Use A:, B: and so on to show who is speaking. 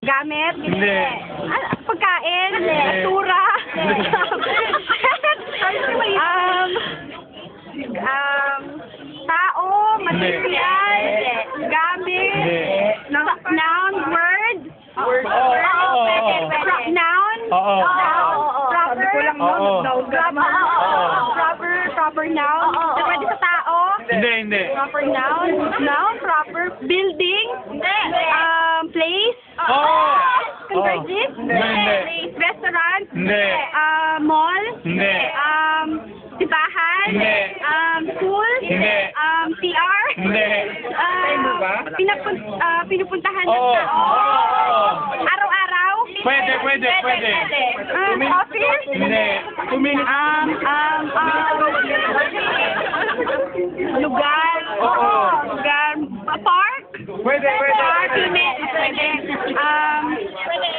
A: Gamit?
B: Hindi.
A: Pagkain? Tura? Tao? Material? Gamit? Noun? Word? Noun?
B: Oo.
A: Proper noun? Pwede sa tao?
B: Hindi.
A: Proper noun? Noun? Proper building? Place?
B: Oo.
A: Convergent?
B: Hindi.
A: Restaurant?
B: Hindi.
A: Mall?
B: Hindi.
A: Sibahan?
B: Hindi.
A: School?
B: Hindi.
A: CR?
B: Hindi.
A: Pinupuntahan ng
B: Oo.
A: tao?
B: Oo.
A: Araw-araw?
B: Pwede.
A: Office?
B: Hindi.
A: Lugar?
B: Oo.
A: Lugar? Park?
B: Pwede.
A: Park? Pwede.